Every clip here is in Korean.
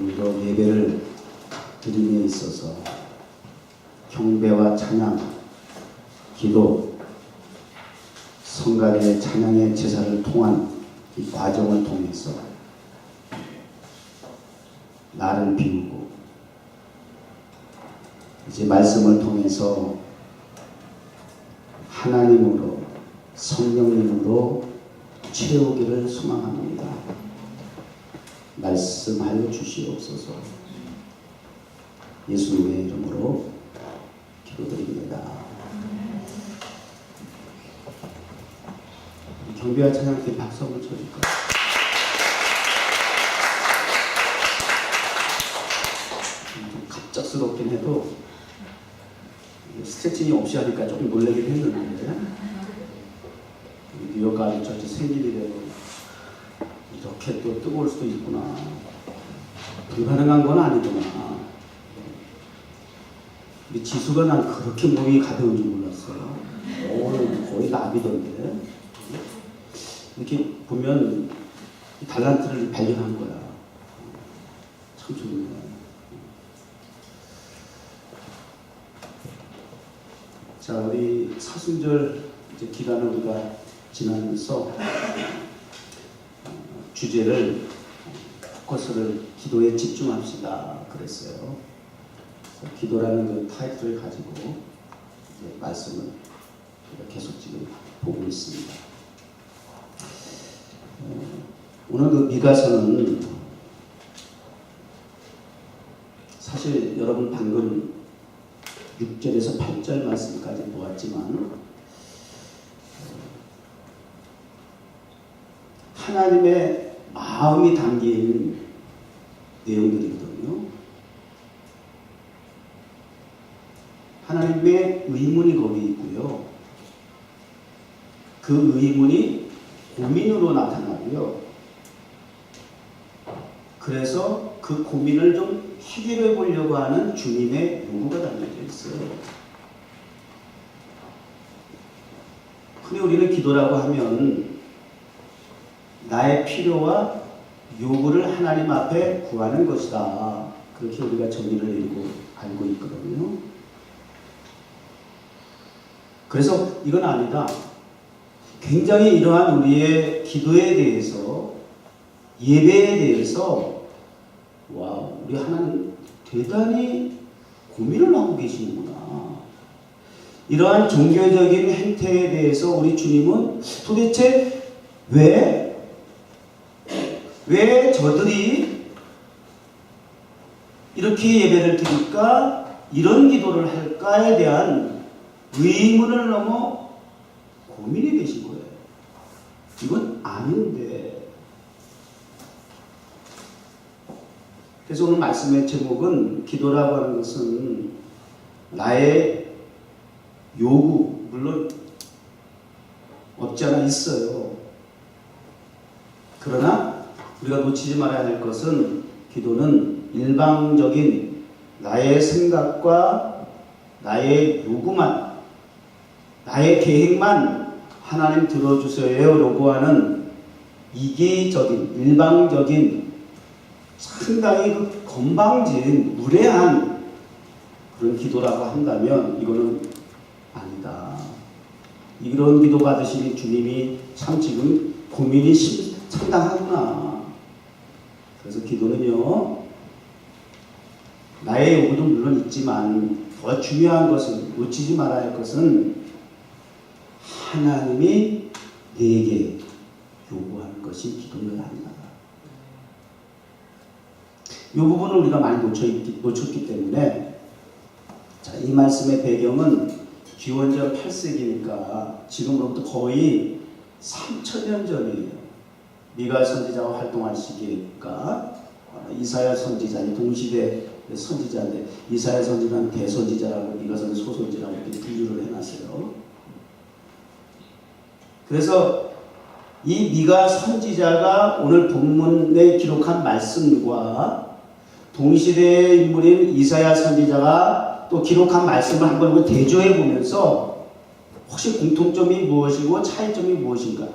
오늘도 예배를 드림에 있어서 경배와 찬양, 기도, 성가대 찬양의 제사를 통한 이 과정을 통해서 나를 비우고 이제 말씀을 통해서 하나님으로 성령님으로 채우기를 소망합니다. 말씀하여 주시옵소서. 예수님의 이름으로 기도드립니다. 경배와 찬양께 박수 한번 쳐줄까요? 좀 갑작스럽긴 해도 스트레칭이 없이 하니까 조금 놀라긴 했는데, 뉴욕 가는 처치 생일이래요. 이렇게 또 뜨거울 수도 있구나. 불가능한 건 아니구나. 우리 지수가 난 그렇게 몸이 가벼운 줄 몰랐어요. 오늘 거의 나비던데. 이렇게 보면 달란트를 발견한 거야. 참 좋네. 자, 우리 사순절 이제 기간을 우리가 지나면서 주제를 포커스를 기도에 집중합시다 그랬어요. 기도라는 그 타이틀을 가지고 이제 말씀을 계속 지금 보고 있습니다. 오늘 그 미가서는 사실 여러분 방금 6절에서 8절 말씀까지 보았지만 하나님의 마음이 담긴 내용들이거든요. 하나님의 의문이 거기 있고요. 그 의문이 고민으로 나타나고요. 그래서 그 고민을 좀 해결해 보려고 하는 주님의 요구가 담겨져 있어요. 근데 우리는 기도라고 하면 나의 필요와 요구를 하나님 앞에 구하는 것이다. 그렇게 우리가 정의를 내리고 알고 있거든요. 그래서 이건 아니다. 굉장히 이러한 우리의 기도에 대해서, 예배에 대해서 와, 우리 하나님 대단히 고민을 하고 계시는구나. 이러한 종교적인 행태에 대해서 우리 주님은 도대체 왜 저들이 이렇게 예배를 드릴까? 이런 기도를 할까에 대한 의문을 넘어 고민이 되신 거예요. 이건 아닌데. 그래서 오늘 말씀의 제목은 기도라고 하는 것은 나의 요구, 물론 없지 않아 있어요. 그러나 우리가 놓치지 말아야 할 것은 기도는 일방적인 나의 생각과 나의 요구만, 나의 계획만 하나님 들어주세요 요구하는 이기적인, 일방적인 상당히 그 건방진, 무례한 그런 기도라고 한다면 이거는 아니다. 이런 기도 받으시니 주님이 참 지금 고민이 상당하구나. 그래서 기도는요, 나의 요구도 물론 있지만 더 중요한 것은, 놓치지 말아야 할 것은 하나님이 내게 요구하는 것이 기도여야 한다. 이 부분을 우리가 많이 놓쳤기 때문에, 자, 이 말씀의 배경은 기원전 8세기니까 지금으로부터 거의 3000년 전이에요. 미가 선지자가 활동할 시기니까 이사야 선지자니 동시대 선지자인데, 이사야 선지자는 대선지자라고 미가 선지 소선지라고 이렇게 분류를 해놨어요. 그래서 이 미가 선지자가 오늘 본문에 기록한 말씀과 동시대의 인물인 이사야 선지자가 또 기록한 말씀을 한번 대조해 보면서 혹시 공통점이 무엇이고 차이점이 무엇인가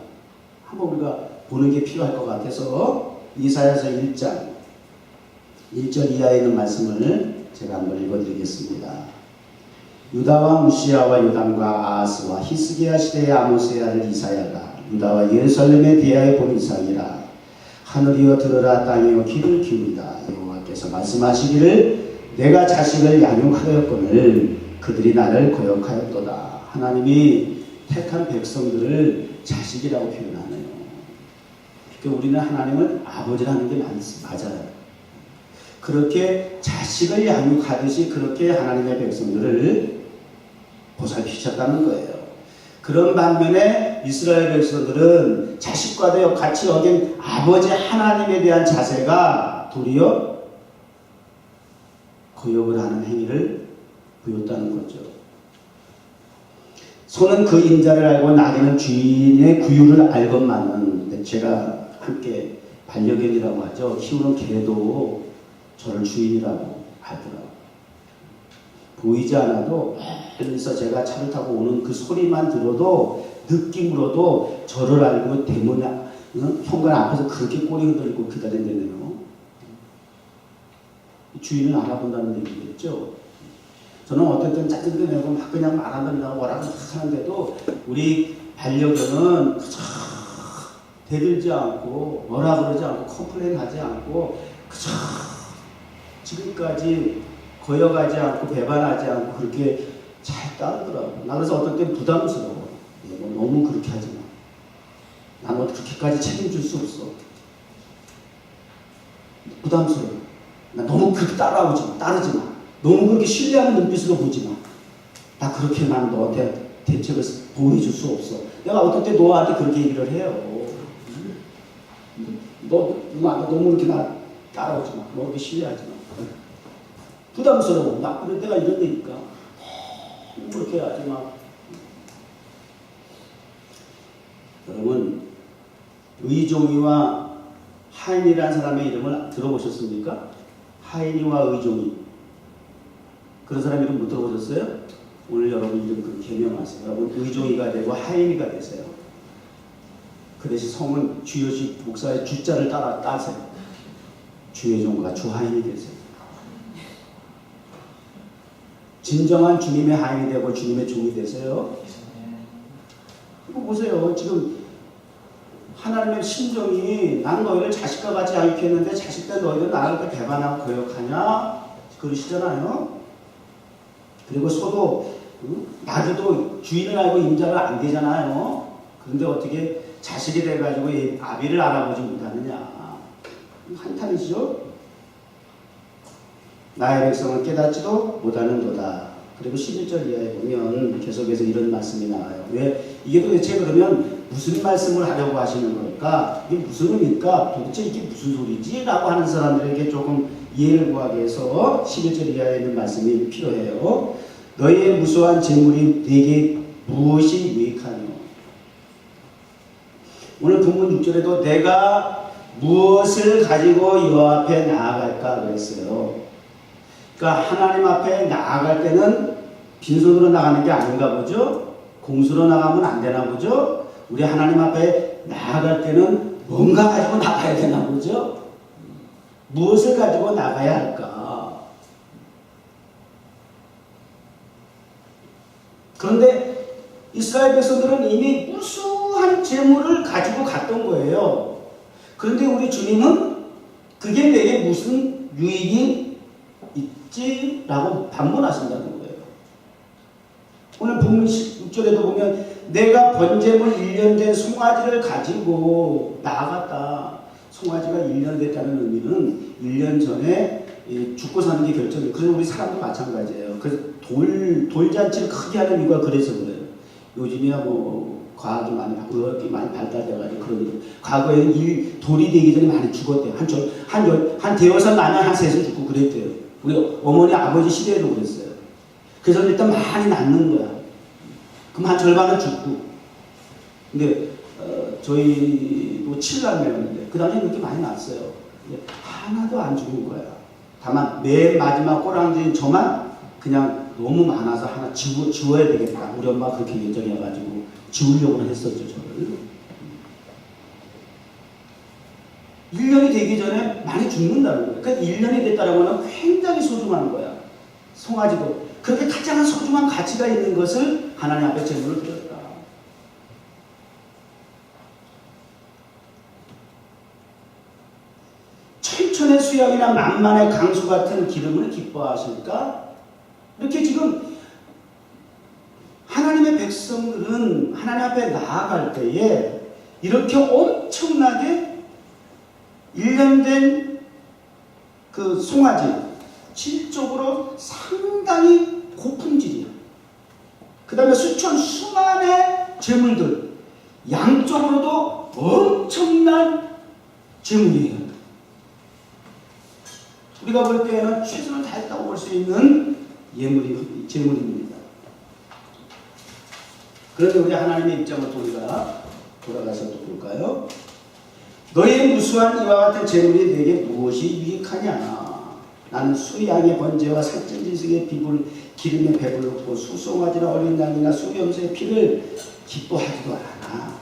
한번 우리가 보는 게 필요할 것 같아서 이사야서 1장 1절 이하에 있는 말씀을 제가 한번 읽어드리겠습니다. 유다와 우시야와 요담과 아하스와 히스기야 시대의 아모스의 아들 이사야가 유다와 예루살렘에 대하여 본 이상이라. 하늘이여 들으라, 땅이여 귀를 기울이라. 여호와께서 말씀하시기를 내가 자식을 양육하였거늘 그들이 나를 거역하였도다. 하나님이 택한 백성들을 자식이라고 표현하네요. 그러니까 우리는 하나님을 아버지라는 게 맞아요. 그렇게 자식을 양육하듯이 그렇게 하나님의 백성들을 보살피셨다는 거예요. 그런 반면에 이스라엘 백성들은 자식과도 같이 어긴 아버지 하나님에 대한 자세가 도리어 거역을 하는 행위를 보였다는 거죠. 소는 그 인자를 알고 나귀는 주인의 구유를 알건만은, 제가 함께 반려견이라고 하죠. 키우는 개도 저를 주인이라고 하더라고요. 보이지 않아도 멀리서 제가 차를 타고 오는 그 소리만 들어도 느낌으로도 저를 알고 대문에 현관 앞에서 그렇게 꼬리 흔들고 기다린다네요. 주인을 알아본다는 얘기겠죠. 저는 어떨 땐 짜증도 내고 막 그냥 말 안 된다고 뭐라고 하는데도 우리 반려견은 그저 대들지 않고 뭐라 그러지 않고 컴플레인 하지 않고 그저 지금까지 거역하지 않고 배반하지 않고 그렇게 잘 따르더라고. 나 그래서 어떨 땐 부담스러워. 너무 그렇게 하지 마. 나는 그렇게까지 책임질 수 없어. 부담스러워. 나 너무 그렇게 따르지 마. 너무 그렇게 신뢰하는 눈빛으로 보지 마. 나 그렇게 난 너한테 대책을 보여줄 수 없어. 내가 어떨 때 너한테 그렇게 얘기를 해요. 너 너무 이렇게 나 따라오지 마. 너 그렇게 신뢰하지 마. 부담스러워. 나 그럴 때가 이런 데니까. 그렇게 하지 마. 여러분, 의종이와 하인이라는 사람의 이름을 들어보셨습니까? 하인이와 의종이. 그런 사람 이름 못 들어보셨어요? 오늘 여러분 이름 그 개명하세요. 여러분 의종이가 되고 하인이가 되세요. 그 대신 성은 주여식 목사의 주자를 따세요. 주의종과 주하인이 되세요. 진정한 주님의 하인이 되고 주님의 종이 되세요. 이거 보세요. 지금 하나님의 심정이 난 너희를 자식과 같이 양육했는데 자식들 너희들 나를 이렇게 배반하고 거역하냐? 그러시잖아요. 그리고 소도 나귀도 주인을 알고 임자를 안 되잖아요. 그런데 어떻게 자식이 돼가지고 아비를 알아보지 못하느냐? 한탄이죠. 나의 백성은 깨닫지도 못하는도다. 그리고 11절 이하에 보면 계속해서 이런 말씀이 나와요. 왜 이게 도대체 그러면 무슨 말씀을 하려고 하시는 걸까? 이게 무슨 의미일까? 도대체 이게 무슨 소리지? 라고 하는 사람들에게 조금 이해를 구하기 위해서 11절 이하에 있는 말씀이 필요해요. 너희의 무수한 재물이 네게 무엇이 유익하뇨? 오늘 본문 6절에도 내가 무엇을 가지고 여호와 앞에 나아갈까 그랬어요. 그러니까 하나님 앞에 나아갈 때는 빈손으로 나가는 게 아닌가 보죠. 공수로 나가면 안 되나 보죠. 우리 하나님 앞에 나아갈 때는 뭔가 가지고 나가야 되나 보죠. 무엇을 가지고 나가야 할까? 그런데 이스라엘 백성들은 이미 무수한 재물을 가지고 갔던 거예요. 그런데 우리 주님은 그게 내게 무슨 유익이 있지라고 반문하신다는 거예요. 오늘 본문 6절에도 보면 내가 번제물 1년 된 송아지를 가지고 나아갔다. 송아지가 1년 됐다는 의미는 1년 전에 죽고 사는 게 결정이에요. 그래서 우리 사람도 마찬가지예요. 그래서 돌잔치를 크게 하는 이유가 그래서 그래요. 요즘이야 뭐 과학이 많이 발달돼가지고 그러니 과거에는 돌이 되기 전에 많이 죽었대요. 한 대여섯 나면 한 셋은 죽고 그랬대요. 우리 어머니 아버지 시대에도 그랬어요. 그래서 일단 많이 낳는 거야. 그럼 한 절반은 죽고. 근데 저희도 7남매였는데 그 당시에 그렇게 많이 낳았어요. 근데 하나도 안 죽은 거야. 다만 맨 마지막 꼬랑지인 저만 그냥 너무 많아서 하나 지워야 되겠다. 우리 엄마가 그렇게 예정해가지고 지우려고 했었죠, 저를. 1년이 되기 전에 많이 죽는다는 거예요. 그러니까 1년이 됐다는 건 굉장히 소중한 거야. 송아지도. 그렇게 가장 소중한 가치가 있는 것을 하나님 앞에 제물을 드렸다. 천천의 수양이나 만만의 강수 같은 기름을 기뻐하실까? 이렇게 지금 하나님의 백성들은 하나님 앞에 나아갈 때에 이렇게 엄청나게 1년 된 그 송아지, 질적으로 상당히 고품질이야. 그 다음에 수천수만의 제물들, 양쪽으로도 엄청난 제물이에요. 우리가 볼 때에는 최선을 다했다고 볼 수 있는 제물입니다. 그런데 우리 하나님의 입장을 또 우리가 돌아가서 또 볼까요? 너희의 무수한 이와 같은 제물이 내게 무엇이 유익하냐? 나는 수양의 번제와 살찐지식의 기름에 배불렀고 수송아지나 어린 양이나 수염소의 피를 기뻐하지도 않아.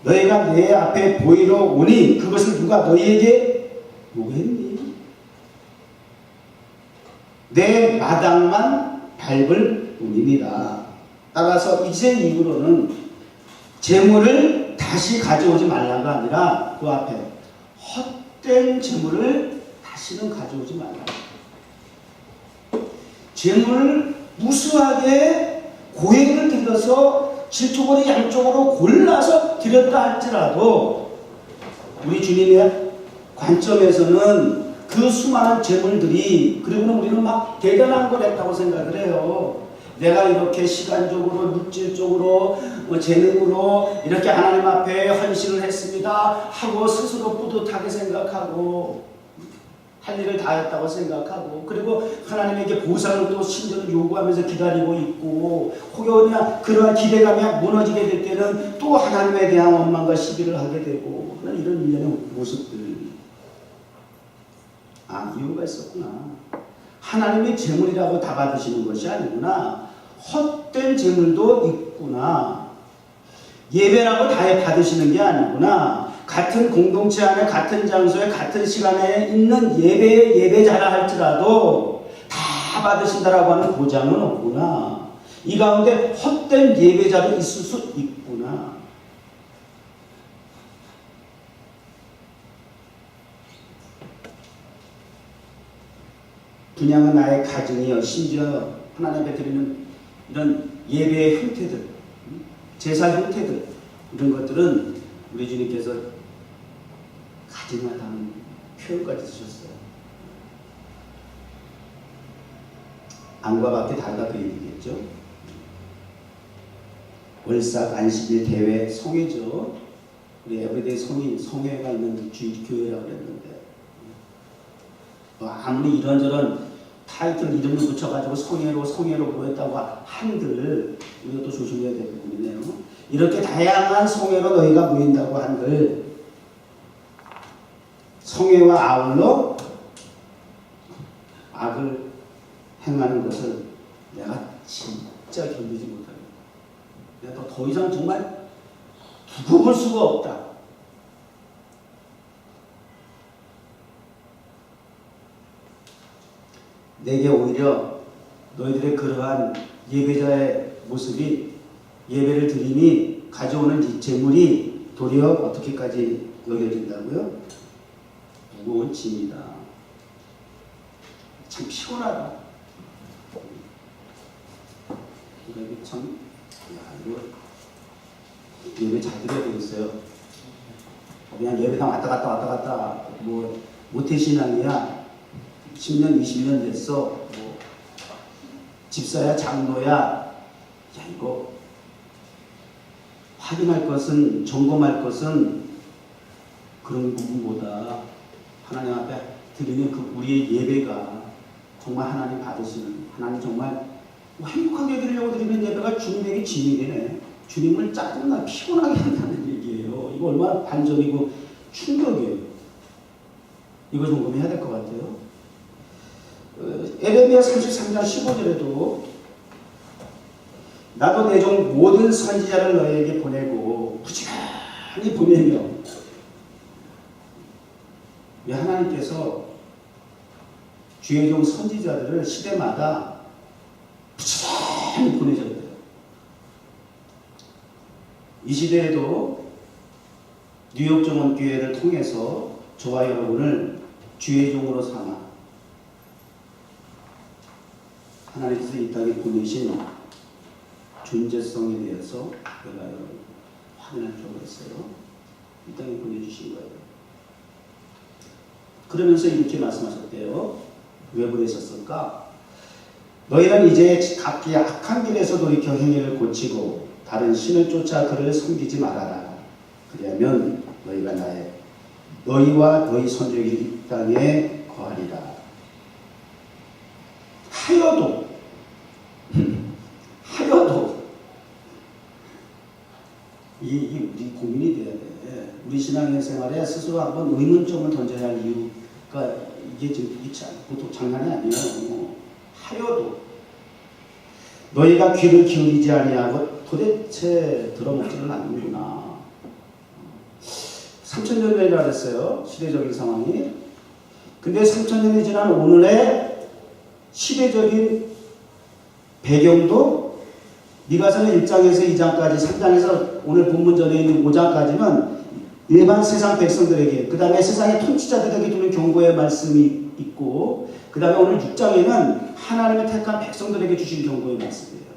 너희가 내 앞에 보이러 오니 그것을 누가 너희에게 요구했니? 내 마당만 밟을 뿐입니다. 따라서 이제 이후로는 제물을 다시 가져오지 말라가 아니라 그 앞에 헛된 제물을 다시는 가져오지 말라. 제물을 무수하게 고액을 들여서 질투거리 양쪽으로 골라서 드렸다 할지라도 우리 주님의 관점에서는 그 수많은 제물들이, 그리고는 우리는 막 대단한 걸 했다고 생각을 해요. 내가 이렇게 시간적으로 물질적으로 재능으로 이렇게 하나님 앞에 헌신을 했습니다 하고 스스로 뿌듯하게 생각하고 할 일을 다 했다고 생각하고, 그리고 하나님에게 보상을 또 신전을 요구하면서 기다리고 있고, 혹여나 그러한 기대감이 무너지게 될 때는 또 하나님에 대한 원망과 시비를 하게 되고 하는 이런 일련의 모습들. 이유가 있었구나. 하나님이 제물이라고 다 받으시는 것이 아니구나. 헛된 제물도 있구나. 예배라고 다 받으시는 게 아니구나. 같은 공동체 안에 같은 장소에 같은 시간에 있는 예배의 예배자라 할지라도 다 받으신다라고 하는 보장은 없구나. 이 가운데 헛된 예배자도 있을 수 있구나. 분양은 나의 가정이요, 심지어 하나님 앞에 드리는 이런 예배의 형태들, 제사 형태들, 이런 것들은 우리 주님께서 가증하다는 표현까지 쓰셨어요. 안과 밖에 다르다 그 얘기겠죠. 월삭, 안식일, 대회, 성회죠. 우리 에브리데이 성회가 있는 교회라고 그랬는데, 아무리 이런저런 타이틀 이름을 붙여가지고 성회로 모였다고 한들 이것도 조심해야 될 부분이네요. 이렇게 다양한 성회로 너희가 모인다고 한들 성회와 아울러 악을 행하는 것을 내가 진짜 견디지 못합니다. 내가 더 이상 정말 두고 볼 수가 없다. 내게 오히려 너희들의 그러한 예배자의 모습이, 예배를 드리니 가져오는 이 제물이 도리어 어떻게까지 여겨진다고요? 무거운 짐이다. 참 피곤하다. 이거 참, 이거 예배 잘 드려야 되겠어요. 그냥 예배당 왔다 갔다 뭐 모태신앙이야. 10년 20년 됐어. 뭐 집사야 장로야. 야, 이거 확인할 것은, 점검할 것은 그런 부분보다 하나님 앞에 드리는 그 우리의 예배가 정말 하나님 받으시는, 하나님 정말 행복하게 드리려고 드리는 예배가 주님에게 짐이 되네. 주님을 짜증나 피곤하게 한다는 얘기예요. 이거 얼마나 반전이고 충격이에요. 이거 점검해야 될 것 같아요. 에레미야 33장 15절에도 나도 내 종 모든 선지자를 너희에게 보내고 부지런히 보내며 이 하나님께서 주의 종 선지자들을 시대마다 부지런히 보내셨대요. 이 시대에도 뉴욕 정원교회를 통해서 저와 여러분을 주의 종으로 삼아 하나님께서 이 땅에 보내신 존재성에 대해서 내가 여러분 확인할 필요가 있어요. 이 땅에 보내주신 거예요. 그러면서 이렇게 말씀하셨대요. 왜 보내셨을까? 너희는 이제 각기 악한 길에서 돌이켜 행위를 고치고 다른 신을 쫓아 그를 섬기지 말아라. 그리하면 너희와 너희 선족이 이 땅에 거하리라. 하여도 이 우리 고민이 돼야 돼. 우리 신앙생활에 스스로 한번 의문점을 던져야 할 이유가 이게 지금 보통 장난이 아니에요. 하여도 너희가 귀를 기울이지 아니하고 도대체 들어먹지를 않는구나. 3000년 전이라 그랬어요. 시대적인 상황이. 근데 3000년이 지난 오늘의 시대적인 배경도 미가서는 1장에서 2장까지 3장에서 오늘 본문 전에 있는 5장까지는 일반 세상 백성들에게, 그 다음에 세상의 통치자들에게 주는 경고의 말씀이 있고, 그 다음에 오늘 6장에는 하나님의 택한 백성들에게 주신 경고의 말씀이에요.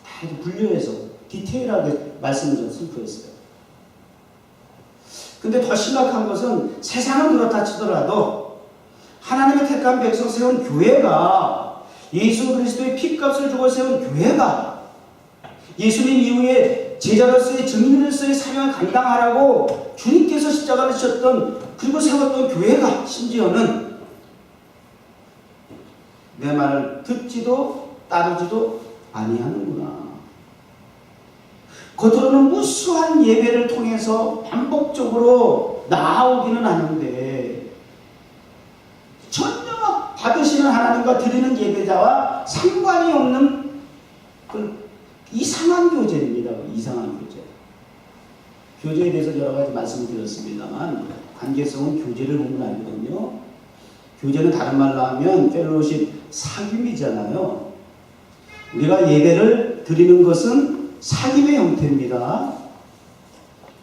다 분류해서 디테일하게 말씀을 선포했어요. 근데 더 심각한 것은 세상은 그렇다 치더라도 하나님의 택한 백성 세운 교회가, 예수 그리스도의 피값을 주고 세운 교회가 예수님 이후에 제자로서의 증인으로서의 사명을 감당하라고 주님께서 십자가를 지셨던, 그리고 세웠던 교회가 심지어는 내 말을 듣지도 따르지도 아니하는구나. 겉으로는 무수한 예배를 통해서 반복적으로 나아오기는 하는데 전혀 받으시는 하나님과 드리는 예배자와 상관이 없는 그 이상한 교제입니다. 이상한 교제. 교제에 대해서 여러 가지 말씀을 드렸습니다만 관계성은 교제를 보면 알거든요. 교제는 다른 말로 하면 펠로십, 사귐이잖아요. 우리가 예배를 드리는 것은 사귐의 형태입니다.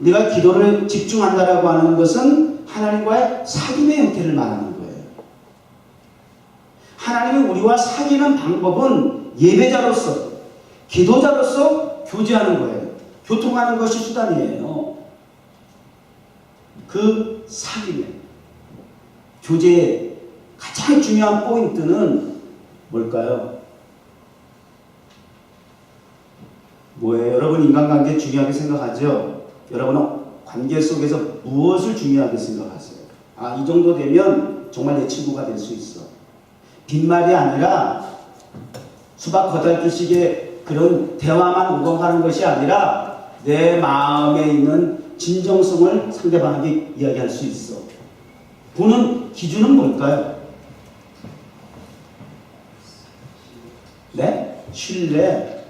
우리가 기도를 집중한다라고 하는 것은 하나님과의 사귐의 형태를 말하는 거예요. 하나님은 우리와 사귀는 방법은 예배자로서, 기도자로서 교제하는 거예요. 교통하는 것이 수단이에요. 그 사귐의 교제의 가장 중요한 포인트는 뭘까요? 뭐예요? 여러분 인간관계 중요하게 생각하죠? 여러분은 관계 속에서 무엇을 중요하게 생각하세요? 아, 이 정도 되면 정말 내 친구가 될 수 있어. 빈말이 아니라 수박 8개씩의 그런 대화만 오가는 것이 아니라 내 마음에 있는 진정성을 상대방에게 이야기할 수 있어. 보는 기준은 뭘까요? 네? 신뢰.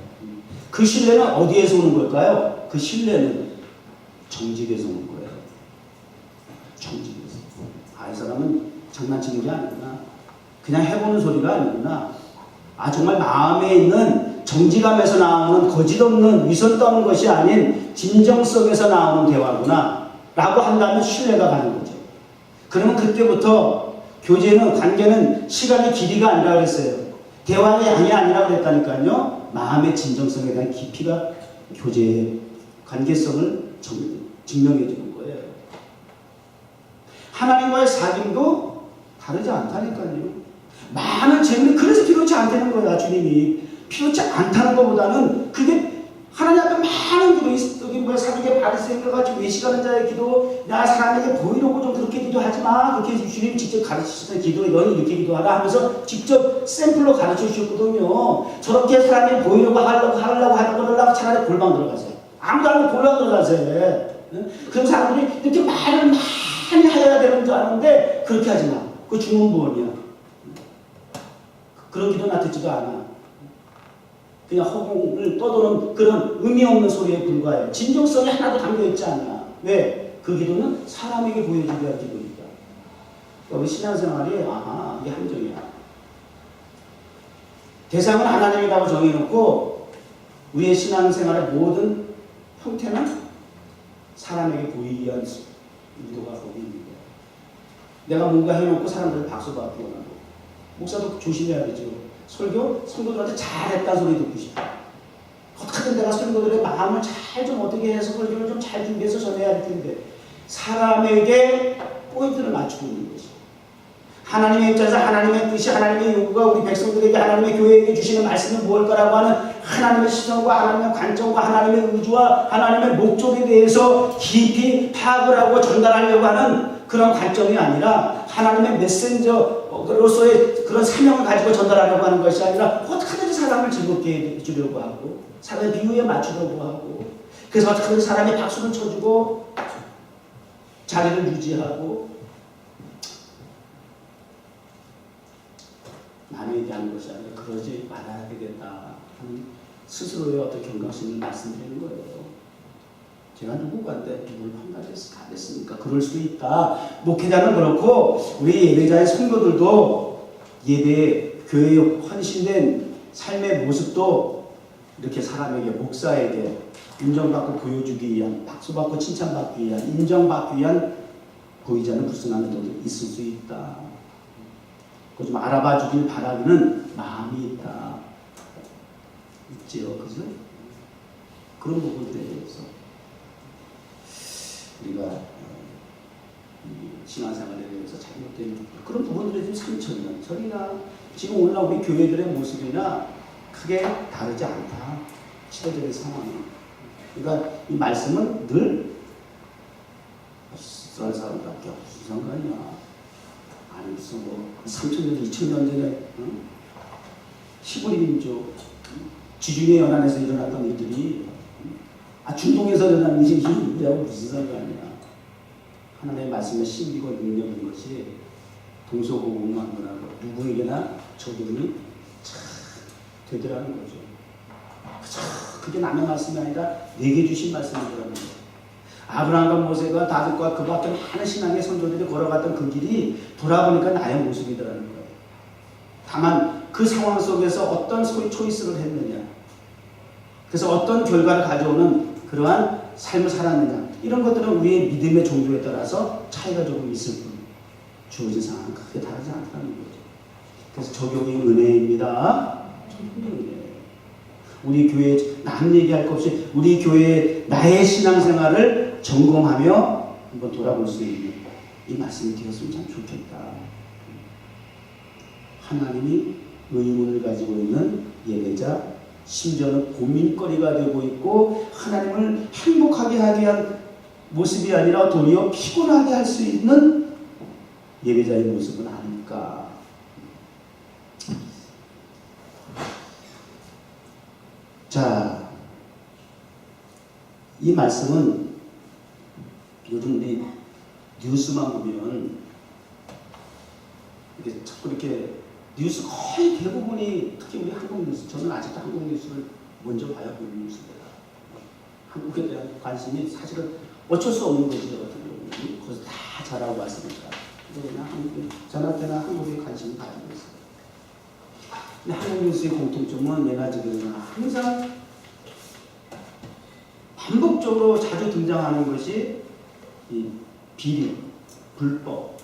그 신뢰는 어디에서 오는 걸까요? 그 신뢰는 정직에서 오는 거예요. 정직에서. 아, 이 사람은 장난치는 게 아니구나. 그냥 해보는 소리가 아니구나. 아, 정말 마음에 있는 정직함에서 나오는 거짓 없는 위선 떠는 것이 아닌 진정성에서 나오는 대화구나 라고 한다면 신뢰가 가는 거죠. 그러면 그때부터 교제는, 관계는 시간의 길이가 아니라 그랬어요. 대화의 양이 아니라 그랬다니까요. 마음의 진정성에 대한 깊이가 교제의 관계성을 증명해 주는 거예요. 하나님과의 사귐도 다르지 않다니까요. 많은 재물이 그래서 필요치 않다는 거야. 주님이 필요치 않다는 것보다는 그게 하나님 앞에 많은 기도, 여기 뭐야 사두개 바리새인과 같이 외식하는 자의 기도, 나 사람에게 보이려고 좀 그렇게 기도하지 마. 그렇게 주님이 직접 가르치시는 기도에 너는 이렇게 기도하라 하면서 직접 샘플로 가르쳐 주셨거든요. 저렇게 사람이 보이려고 하려고 하려고 차라리 골방 들어가세요. 아무도 안 하면 골방 들어가세요. 그런 사람들이 이렇게 말을 많이 해야 되는 줄 아는데 그렇게 하지 마. 그거 중문부원이야. 그런 기도 나 듣지도 않아. 그냥 허공을 떠도는 그런 의미 없는 소리에 불과해. 진정성이 하나도 담겨있지 않아. 왜? 그 기도는 사람에게 보여주려 할 기도니까. 우리 신앙생활이 이게 함정이야. 대상은 하나님이라고 정해놓고 우리의 신앙생활의 모든 형태는 사람에게 보이기 위한 의도가 거기 있는 거야. 내가 뭔가 해놓고 사람들 박수 받고 원하고, 목사도 조심해야 되죠. 성도들한테 잘했다는 소리 듣고 싶어. 어떻게든 내가 성도들의 마음을 잘 좀 어떻게 해서 설교를 좀 잘 준비해서 전해야 할 텐데, 사람에게 포인트를 맞추고 있는 거지. 하나님의 입장에서 하나님의 뜻이, 하나님의 요구가 우리 백성들에게, 하나님의 교회에게 주시는 말씀은 무엇 거라고 하는 하나님의 시선과 하나님의 관점과 하나님의 의주와 하나님의 목적에 대해서 깊이 파악을 하고 전달하려고 하는 그런 관점이 아니라, 하나님의 메신저로서의 그런 사명을 가지고 전달하려고 하는 것이 아니라 어떻게든지 사람을 즐겁게 해주려고 하고, 사람의 비유에 맞추려고 하고, 그래서 어떻게든 사람이 박수를 쳐주고 자리를 유지하고, 남에 대한 것이 아니라 그러지 말아야 되겠다 하는 스스로의 어떤 경각심을 말씀드리는 거예요. 제가 누구한테 누굴 판단했습니까? 그럴 수도 있다. 목회자는 그렇고 우리 예배자의 성도들도 예배, 교회에 헌신된 삶의 모습도 이렇게 사람에게, 목사에게 인정받고 보여주기 위한, 박수받고 칭찬받기 위한, 인정받기 위한 보이지 않는 불순한 것도 있을 수 있다. 그거 좀 알아봐 주길 바라기는 마음이 있다. 있지요. 그죠? 그런 부분들에 대해서 우리가 신앙생활에 대해서 잘못된 그런 부분들에 대해서 상처나 저리나 지금 오늘날 우리 교회들의 모습이나 크게 다르지 않다. 시대적인 상황이. 그러니까 이 말씀은 늘 이스라엘 사람들밖에 무슨 상관이야. 아니 무슨 뭐 3,000년, 2,000년 전에 히브리 민족 지중해 연안에서 일어났던 일들이 중동에서 일어난 일이라고 무슨 상관이야. 하나님의 말씀의 신비고 능력인 것이 동서고금만문하고 누구에게나 적용이 참 되더라는 거죠. 그게 남의 말씀이 아니라 내게 주신 말씀이더라는 거죠. 아브라함과 모세가 다윗과 그 밖에 많은 신앙의 선조들이 걸어갔던 그 길이 돌아보니까 나의 모습이더라는 거예요. 다만 그 상황 속에서 어떤 초이스를 했느냐, 그래서 어떤 결과를 가져오는 그러한 삶을 살았느냐, 이런 것들은 우리의 믿음의 정도에 따라서 차이가 조금 있을 뿐 주어진 상황은 크게 다르지 않다는 거죠. 그래서 적용이 은혜입니다. 우리 교회 남 얘기할 것 없이 우리 교회의 나의 신앙생활을 점검하며 한번 돌아볼 수 있는 이 말씀이 되었으면 참 좋겠다. 하나님이 의문을 가지고 있는 예배자, 심지어는 고민거리가 되고 있고 하나님을 행복하게 하게 한 모습이 아니라 도리어 피곤하게 할 수 있는 예배자의 모습은 아닐까. 자, 이 말씀은 요즘 우리 뉴스만 보면 이렇게 자꾸 이렇게 뉴스 거의 대부분이, 특히 우리 한국 뉴스, 저는 아직도 한국 뉴스를 먼저 봐야 보는 뉴스입니다. 한국에 대한 관심이 사실은 어쩔 수 없는 거지. 저 같은 경우는 거기서 다 잘하고 왔으니까. 그냥 저한테나 한국에 관심이 가지고 있어요. 근데 한국 뉴스의 공통점은 내가 지금 항상 반복적으로 자주 등장하는 것이 이 비리, 불법,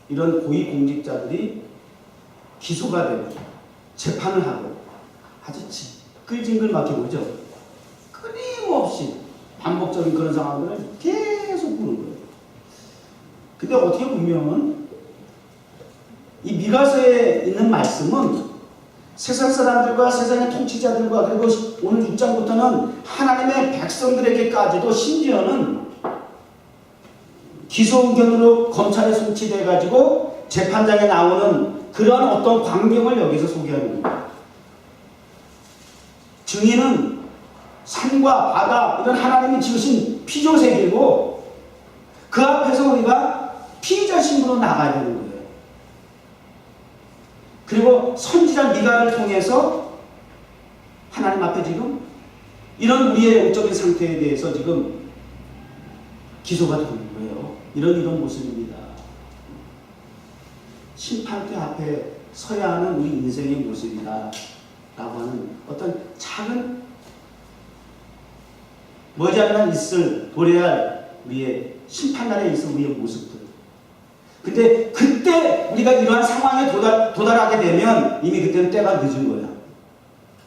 이런 고위공직자들이 기소가 되고 재판을 하고 아주 징글징글맞게 보죠. 끊임없이 반복적인 그런 상황들을 계속 보는 거예요. 근데 어떻게 보면 이 미가서에 있는 말씀은 세상 사람들과 세상의 통치자들과 그리고 오늘 6장부터는 하나님의 백성들에게까지도 심지어는 기소 의견으로 검찰에 송치돼 가지고 재판장에 나오는 그런 어떤 광경을 여기서 소개하는 거예요. 증인은 산과 바다, 이런 하나님이 지으신 피조세계고 그 앞에서 우리가 피의자 신분으로 나가야 되는 거예요. 그리고 선지자 미가를 통해서 하나님 앞에 지금 이런 우리의 영적인 상태에 대해서 지금 기소가 되는 거예요. 이런 모습입니다. 심판대 앞에 서야 하는 우리 인생의 모습이다 라고 하는 어떤 작은 머지않아 있을 도래야 할 우리의 심판날에 있을 우리의 모습들. 근데 그때 우리가 이러한 상황에 도달하게 되면 이미 그때는 때가 늦은 거야.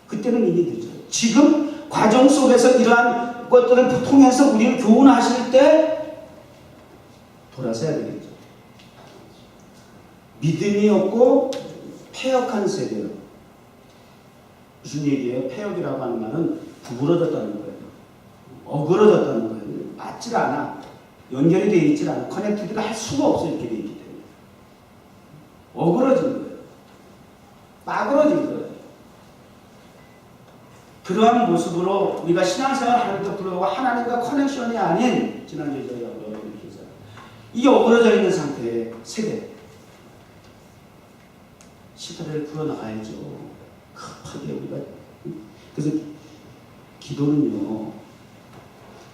그때는 이미 늦어요. 지금 과정 속에서 이러한 것들을 통해서 우리를 교훈하실 때 돌아서야 되겠죠. 믿음이 없고 패역한 세대요. 무슨 얘기예요? 패역이라고 하는 말은 구부러졌다는 거예요. 어그러졌다는 거예요. 맞질 않아. 연결이 되어 있질 않아. 커넥티드를 할 수가 없어. 이렇게 되어 있기 때문에. 어그러진 거예요. 빠그러진 거예요. 그러한 모습으로 우리가 신앙생활 하는데도 불구하고 하나님과 커넥션이 아닌 지난주에 저희가 여러분께서 이게 어그러져 있는 상태의 세대. 시대를 풀어나가야죠. 급하게 우리가. 그래서 기도는요,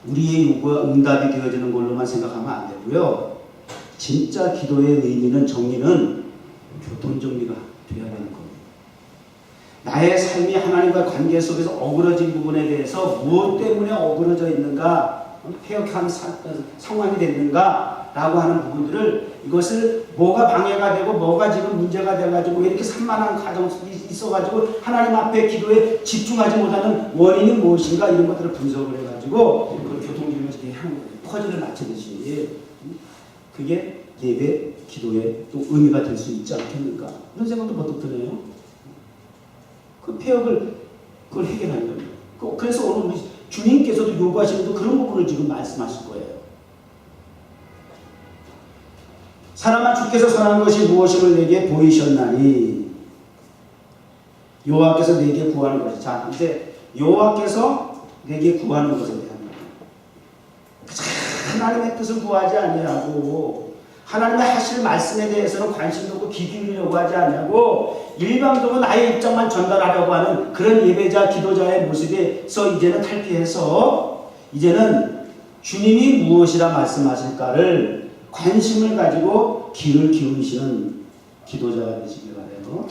우리의 요구가 응답이 되어지는 걸로만 생각하면 안 되고요. 진짜 기도의 의미는, 정의는 교통정리가 되어야 되는 겁니다. 나의 삶이 하나님과 관계 속에서 어그러진 부분에 대해서 무엇 때문에 어그러져 있는가, 폐역한 상황이 됐는가 라고 하는 부분들을, 이것을 뭐가 방해가 되고 뭐가 지금 문제가 돼가지고 왜 이렇게 산만한 가정이 있어가지고 하나님 앞에 기도에 집중하지 못하는 원인이 무엇인가, 이런 것들을 분석을 해가지고 그걸 교통정리를 이렇게 하는 거예요. 퍼즐을 맞추듯이. 그게 예배, 기도의 또 의미가 될 수 있지 않겠는가, 이런 생각도 버뜩 드네요. 그 폐역을 그걸 해결하는 겁니다. 그래서 오늘 우리 주님께서도 요구하시는 그런 부분을 지금 말씀하실 거예요. 사람아, 주께서 선한 것이 무엇임을 내게 보이셨나니 여호와께서 내게 구하는 것이. 자, 이제 여호와께서 내게 구하는 것에 대한 하나님의 뜻을 구하지 아니하고 하나님의 하실 말씀에 대해서는 관심도 없고 귀 기울이려고 하지 않냐고 일방적으로 나의 입장만 전달하려고 하는 그런 예배자, 기도자의 모습에서 이제는 탈피해서 이제는 주님이 무엇이라 말씀하실까를 관심을 가지고 귀를 기울이시는 기도자가 되시길 바라요.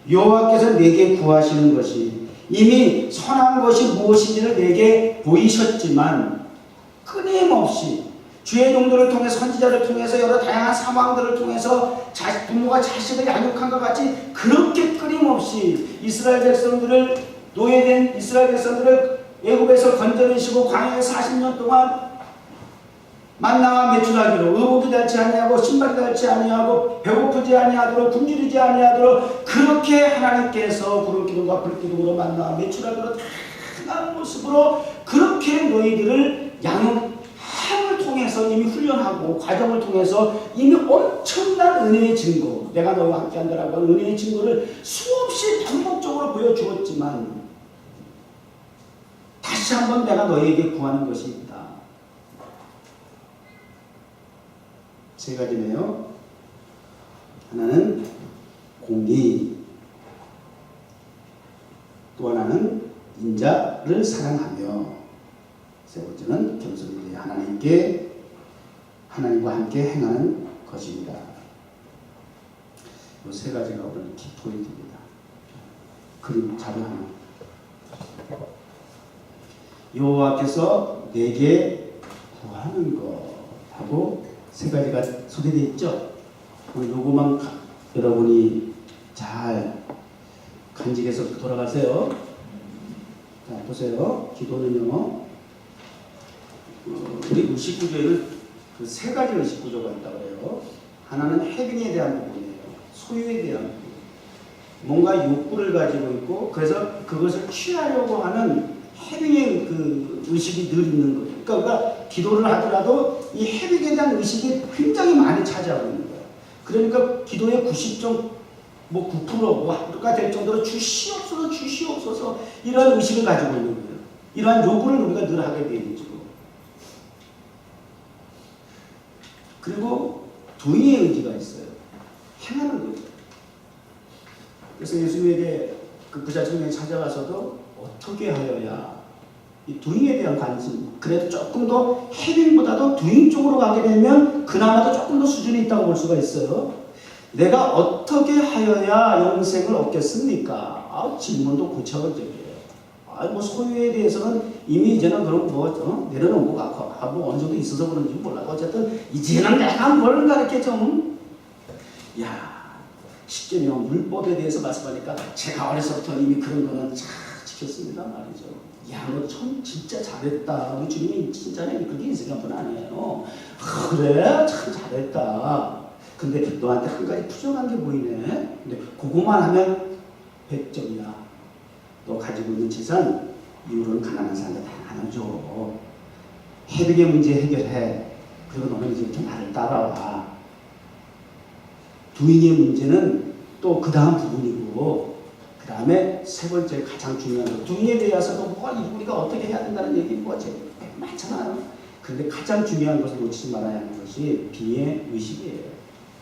여호와께서 내게 구하시는 것이 이미 선한 것이 무엇인지를 내게 보이셨지만 끊임없이 주의 종들을 통해 선지자를 통해서 여러 다양한 상황들을 통해서 부모가 자식을 양육한 것 같이 그렇게 끊임없이 이스라엘 백성들을, 노예된 이스라엘 백성들을 애굽에서 건져내시고 광야에 40년 동안 만나와 매출하기로 의복이 닳지 아니하고 신발이 닳지 아니하고 배고프지 아니하도록 굶주리지 아니하도록 그렇게 하나님께서 구름기둥과 불기둥으로 만나와 매출하기로 다양한 모습으로 그렇게 너희들을 양육함을 통해서 이미 훈련하고 과정을 통해서 이미 엄청난 은혜의 증거, 내가 너희와 함께한다라고 하는 은혜의 증거를 수없이 반복적으로 보여주었지만 다시 한번 내가 너희에게 구하는 것이 있다. 세 가지네요. 하나는 공의, 또 하나는 인자를 사랑하며, 세 번째는 겸손히 하나님과 함께 행하는 것입니다. 이 세 가지가 오늘 키포인트입니다. 그림 자료 하나. 여호와께서 내게 구하는 것 하고 세 가지가 소개되어 있죠. 요거만 여러분이 잘 간직해서 돌아가세요. 자, 보세요. 기도는요, 우리 의식구조에는 그 세 가지 의식구조가 있다고 해요. 하나는 해빙에 대한 부분이에요. 소유에 대한 부분. 뭔가 욕구를 가지고 있고, 그래서 그것을 취하려고 하는 해빙의 그 의식이 늘 있는 거예요. 그러니까 기도를 하더라도 이 해빙에 대한 의식이 굉장히 많이 차지하고 있는 거예요. 그러니까 기도의 90.9%가 될 정도로 주시옵소서 이런 의식을 가지고 있는 거예요. 이러한 요구를 우리가 늘 하게 되어 있죠. 그리고 도의의 의지가 있어요. 행하는 거죠. 그래서 예수님에게 그 부자 청년이 찾아가서도 어떻게 하여야 이 도잉에 대한 관심, 그래도 조금 더 해빙보다도 도잉 쪽으로 가게 되면 그나마도 조금 더 수준이 있다고 볼 수가 있어요. 내가 어떻게 하여야 영생을 얻겠습니까? 질문도 구체적이에요. 뭐 소유에 대해서는 이미 이제는 그런 내려놓은 것 같고, 뭐 어느 정도 있어서 그런지 몰라. 어쨌든 이제는 내가 뭔가 이렇게 좀, 십계명 율법에 대해서 말씀하니까 제가 어려서부터 이미 그런 거는 잘 지켰습니다 말이죠. 너 참 진짜 잘했다. 우리 주님이 진짜네. 그게 인생의 분 아니에요. 그래, 참 잘했다. 근데 너한테 한 가지 부정한 게 보이네. 근데 그거만 하면 100점이야. 너 가지고 있는 재산 이후로는 가난한 사람들 다 나눠줘. 해득의 문제 해결해. 그리고 너는 이제부터 나를 따라와. 두인의 문제는 또 그 다음 부분이고, 그 다음에 세 번째 가장 중요한 거. 두인에 대해서도 우리가 어떻게 해야 된다는 얘기 많잖아요. 그런데 가장 중요한 것을 놓치지 말아야 하는 것이 비의 의식이에요.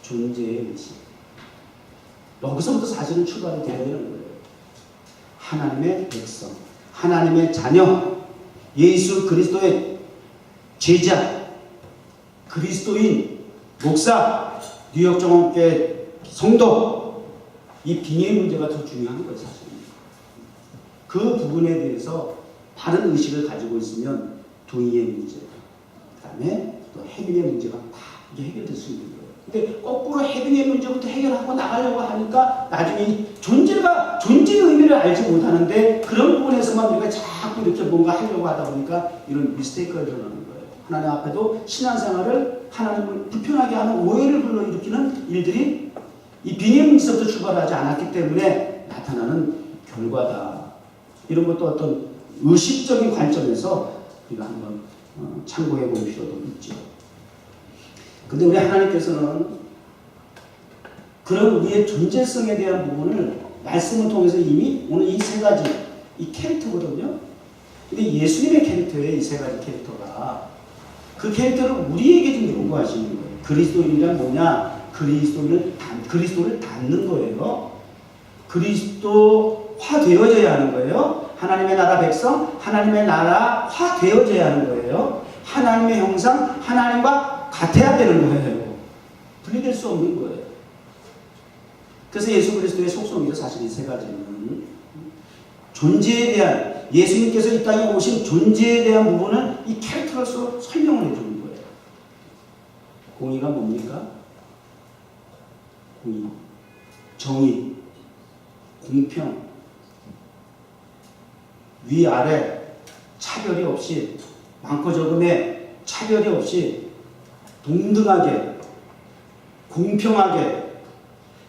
존재의 의식. 여기서부터 사실은 출발이 되어야 되는 거예요. 하나님의 백성, 하나님의 자녀, 예수 그리스도의 제자, 그리스도인, 목사, 뉴욕 정원교회 성도, 이 빙의 문제가 더 중요한 거예요, 사실. 그 부분에 대해서 바른 의식을 가지고 있으면 동의의 문제, 그 다음에 또 해빙의 문제가 다 이게 해결될 수 있는 거예요. 근데 거꾸로 해빙의 문제부터 해결하고 나가려고 하니까 나중에 존재의 의미를 알지 못하는데 그런 부분에서만 우리가 자꾸 이렇게 뭔가 하려고 하다 보니까 이런 미스테이크가 일어나는 거예요. 하나님 앞에도 신앙생활을 하나님을 불편하게 하는 오해를 불러일으키는 일들이 이 빙의 문제부터 출발하지 않았기 때문에 나타나는 결과다. 이런 것도 어떤 의식적인 관점에서 우리가 한번 참고해 볼 필요도 있죠. 근데 우리 하나님께서는 그런 우리의 존재성에 대한 부분을 말씀을 통해서 이미 오늘 이 세 가지, 이 캐릭터거든요. 근데 예수님의 캐릭터예요, 이 세 가지 캐릭터가. 그 캐릭터를 우리에게 좀 요구하시는 거예요. 그리스도인이란 뭐냐? 그리스도를 닮는 거예요. 그리스도화 되어져야 하는 거예요. 하나님의 나라 백성, 하나님의 나라화 되어져야 하는 거예요. 하나님의 형상, 하나님과 같아야 되는 거예요. 분리될 수 없는 거예요. 그래서 예수 그리스도의 속성이죠. 사실 이 세 가지는 존재에 대한, 예수님께서 이 땅에 오신 존재에 대한 부분을 이 캐릭터로서 설명을 해주는 거예요. 공의가 뭡니까? 공의, 정의, 공평, 위아래 차별이 없이, 많고 적음에 차별이 없이 동등하게, 공평하게,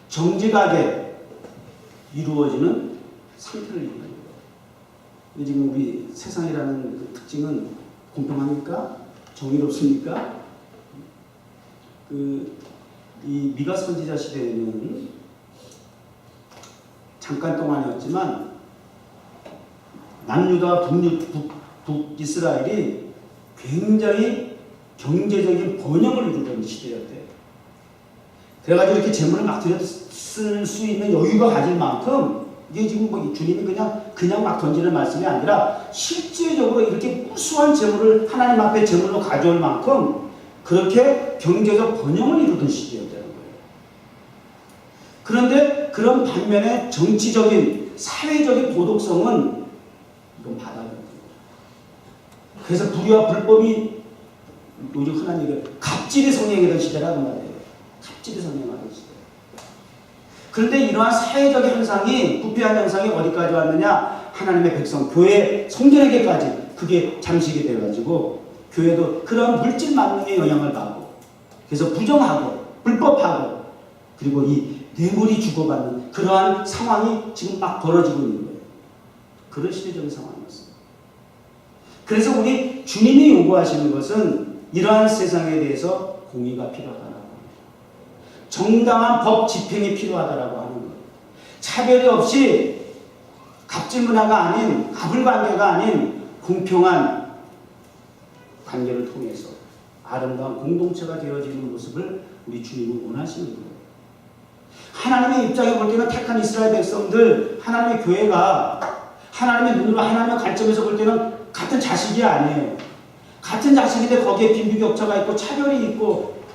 정직하게 이루어지는 상태를 이루는 거예요. 근데 지금 우리 세상이라는 그 특징은 공평합니까? 정의롭습니까? 이 미가 선지자 시대에는 잠깐 동안이었지만 남유다와 북이스라엘이 굉장히 경제적인 번영을 이루던 시대였대요. 그래가지고 이렇게 재물을 막 쓸 수 있는 여유가 가질 만큼, 이게 지금 뭐 주님이 그냥 막 던지는 말씀이 아니라 실제적으로 이렇게 무수한 재물을 하나님 앞에 재물로 가져올 만큼 그렇게 경제적 번영을 이루던 시기였다는 거예요. 그런데 그런 반면에 정치적인, 사회적인 도덕성은 이건 바닥이었던 거예요. 그래서 불의와 불법이 요즘 흔한 얘기가 갑질이 성행하던 시대라는 말이에요. 갑질이 성행하던 시대. 그런데 이러한 사회적 현상이, 부패한 현상이 어디까지 왔느냐? 하나님의 백성, 교회 성전에게까지 그게 잠식이 되어가지고 교회도 그런 물질 만능의 영향을 받고, 그래서 부정하고 불법하고, 그리고 이 뇌물이 주고받는 그러한 상황이 지금 막 벌어지고 있는 거예요. 그런 시대적인 상황이었습니다. 그래서 우리 주님이 요구하시는 것은 이러한 세상에 대해서 공의가 필요하다라고 합니다. 정당한 법 집행이 필요하다라고 하는 거예요. 차별이 없이 갑질 문화가 아닌, 가불관계가 아닌 공평한 관계를 통해서 아름다운 공동체가 되어지는 모습을 우리 주님은 원하시는 거예요. 하나님의 입장에 볼 때는 택한 이스라엘 백성들, 하나님의 교회가 하나님의 눈으로, 하나님의 관점에서 볼 때는 같은 자식이 아니에요. 같은 자식인데 거기에 빈부격차가 있고 차별이 있고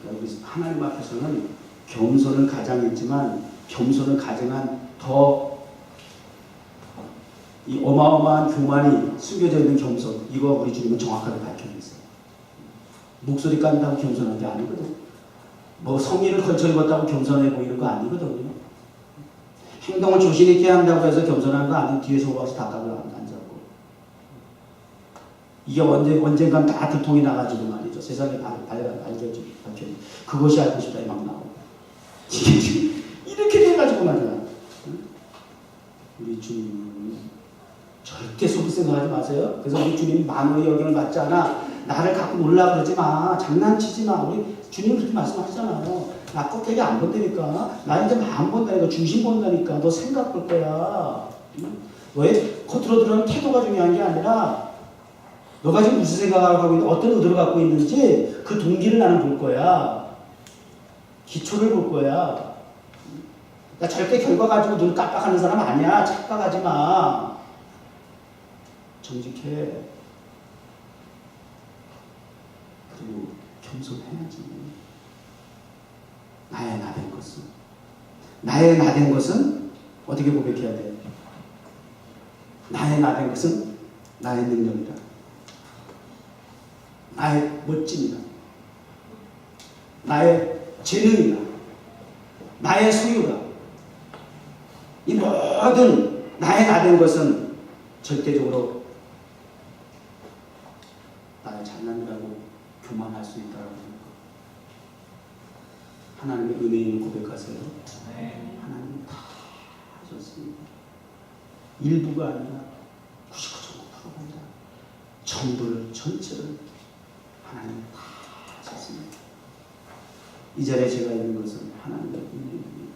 그러니까 우리 하나님 앞에서는 겸손은 가장했지만 겸손을 가장한 더 이 어마어마한 교만이 숨겨져 있는 겸손, 이거 우리 주님은 정확하게 밝혀냈어요. 목소리 깐다고 겸손한 게 아니거든. 뭐 성의를 걸쳐 입었다고 겸손해 보이는 거 아니거든요. 행동을 조심 있게 한다고 해서 겸손한 거 아니고 뒤에서 와서 답답을 앉아고. 이게 언젠간 다 들통이 나가지고 말이죠. 세상에 밝혀지. 그것이 알고 싶다에 막 나오고. 이렇게 돼가지고 말이야. 우리 주님은 절대 속을 생각하지 마세요. 그래서 우리 주님이 만원의 여경을 받지 않아. 나를 갖고 놀라 그러지 마. 장난치지 마. 우리 주님 그렇게 말씀하시잖아요. 나 껍데기 안 본다니까. 나 이제 마음 본다니까. 중심 본다니까. 너 생각 볼 거야. 너의 겉으로 드러나는 태도가 중요한 게 아니라 너가 지금 무슨 생각을 하고 있는지, 어떤 의도를 갖고 있는지 그 동기를 나는 볼 거야. 기초를 볼 거야. 나 절대 결과 가지고 눈 깜빡하는 사람 아니야. 착각하지 마. 정직해. 그리고 겸손해야지. 나의 나된 것은 어떻게 고백해야 돼? 나의 나된 것은 나의 능력이다. 나의 멋짐이다. 나의 재능이다. 나의 소유다. 이 모든 나의 나된 것은 절대적으로 나의 잘난이라고 교만할 수 있다라고 하나님의 은혜임을 고백하세요. 네. 하나님 다 하셨습니다. 일부가 아니라 99.9%가 아니라 전부를 전체를 하나님 다 하셨습니다. 이 자리에 제가 있는 것은 하나님의 은혜입니다.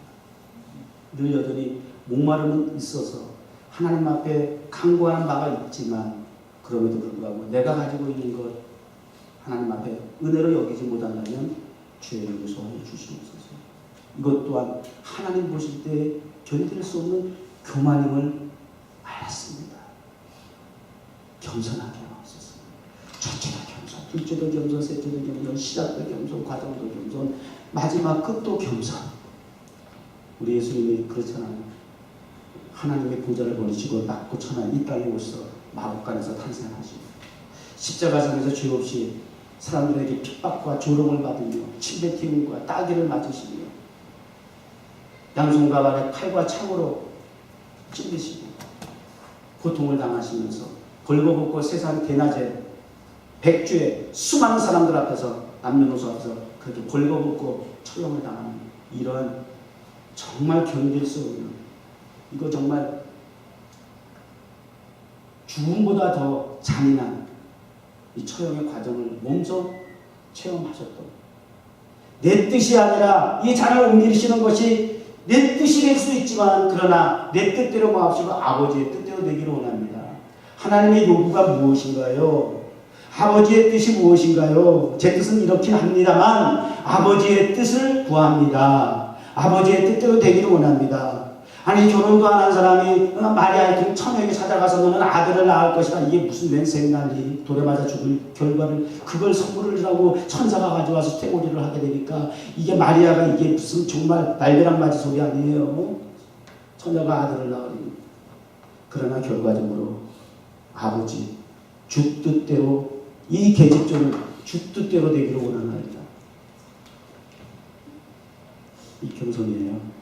늘 여전히 목마름은 있어서 하나님 앞에 간구하는 바가 있지만 그럼에도 불구하고 내가 가지고 있는 것 하나님 앞에 은혜로 여기지 못한다면 주의 용서해 주시옵소서. 이것 또한 하나님 보실 때 견딜 수 없는 교만임을 알았습니다. 겸손하게 하옵소서. 첫째도 겸손, 둘째도 겸손, 셋째도 겸손, 시작도 겸손, 과정도 겸손, 마지막 끝도 겸손. 우리 예수님이 그렇잖아요. 하나님의 보좌를 버리시고 낮고 천한 이 땅에 오셔서 마국간에서 탄생하시고 십자가상에서 죄 없이 사람들에게 핍박과 조롱을 받으며 침뱉음과 따귀를 맞으시며 양손과 발에 칼과 창으로 찔리시고 고통을 당하시면서 벌거벗고 세상 대낮에 백주에 수많은 사람들 앞에서 남녀노소 앞에서 그렇게 벌거벗고 처형을 당하는 이런 정말 견딜 수 없는, 이거 정말 죽음보다 더 잔인한 이 처형의 과정을 몸소 체험하셨던, 내 뜻이 아니라 이 잔을 옮기시는 것이 내 뜻이 될 수 있지만 그러나 내 뜻대로 마옵시고 아버지의 뜻대로 되기를 원합니다. 하나님의 요구가 무엇인가요? 아버지의 뜻이 무엇인가요? 제 뜻은 이렇긴 합니다만 아버지의 뜻을 구합니다. 아버지의 뜻대로 되기를 원합니다. 아니 결혼도 안 한 사람이 마리아의 처녀에게 찾아가서 너는 아들을 낳을 것이다. 이게 무슨 웬생난리, 돌에 맞아 죽을 결과를 그걸 선물을 하고 천사가 가져와서 태고리를 하게 되니까 이게 마리아가 이게 무슨 정말 날벼락 맞이 소리 아니에요. 처녀가 아들을 낳으니. 그러나 결과적으로 아버지 주 뜻대로 이 계집종을 주 뜻대로 되기를 원하나이다. 이 겸손이에요.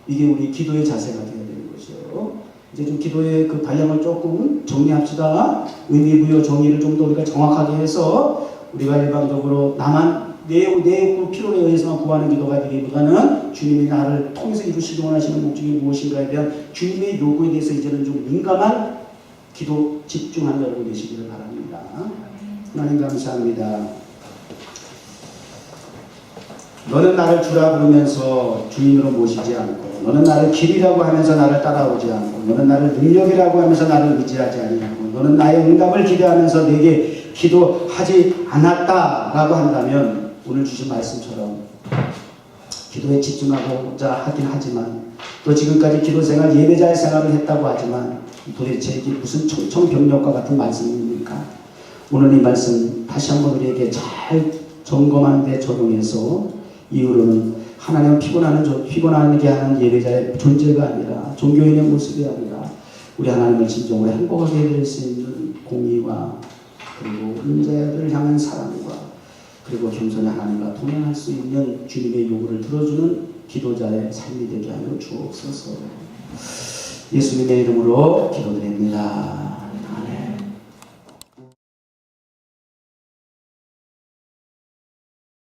이게 우리 기도의 자세가 되어야 되는 것이에요. 이제 좀 기도의 그 방향을 조금 정리합시다. 의미 부여 정의를 좀 더 우리가 정확하게 해서 우리가 일방적으로 나만 내 욕구 필요에 의해서만 구하는 기도가 되기보다는 주님이 나를 통해서 이루시기 원하시는 목적이 무엇인가에 대한 주님의 요구에 대해서 이제는 좀 민감한 기도 집중하는 여러분 되시기를 바랍니다. 하나님 감사합니다. 너는 나를 주라 부르면서 주인으로 모시지 않고, 너는 나를 길이라고 하면서 나를 따라오지 않고, 너는 나를 능력이라고 하면서 나를 의지하지 아니하고, 너는 나의 응답을 기대하면서 내게 기도하지 않았다라고 한다면 오늘 주신 말씀처럼 기도에 집중하고자 하긴 하지만 또 지금까지 기도 생활, 예배자의 생활을 했다고 하지만 도대체 이게 무슨 청청병력과 같은 말씀입니까? 오늘 이 말씀 다시 한번 우리에게 잘 점검하는 데 적용해서 이후로는 하나님은 피곤하게 하는 예배자의 존재가 아니라 종교인의 모습이 아니라 우리 하나님을 진정으로 행복하게 해드릴 수 있는 공의와 그리고 인자들을 향한 사랑과 그리고 겸손히 하나님과 동행할 수 있는 주님의 요구를 들어주는 기도자의 삶이 되게 하여 주옵소서. 예수님의 이름으로 기도드립니다.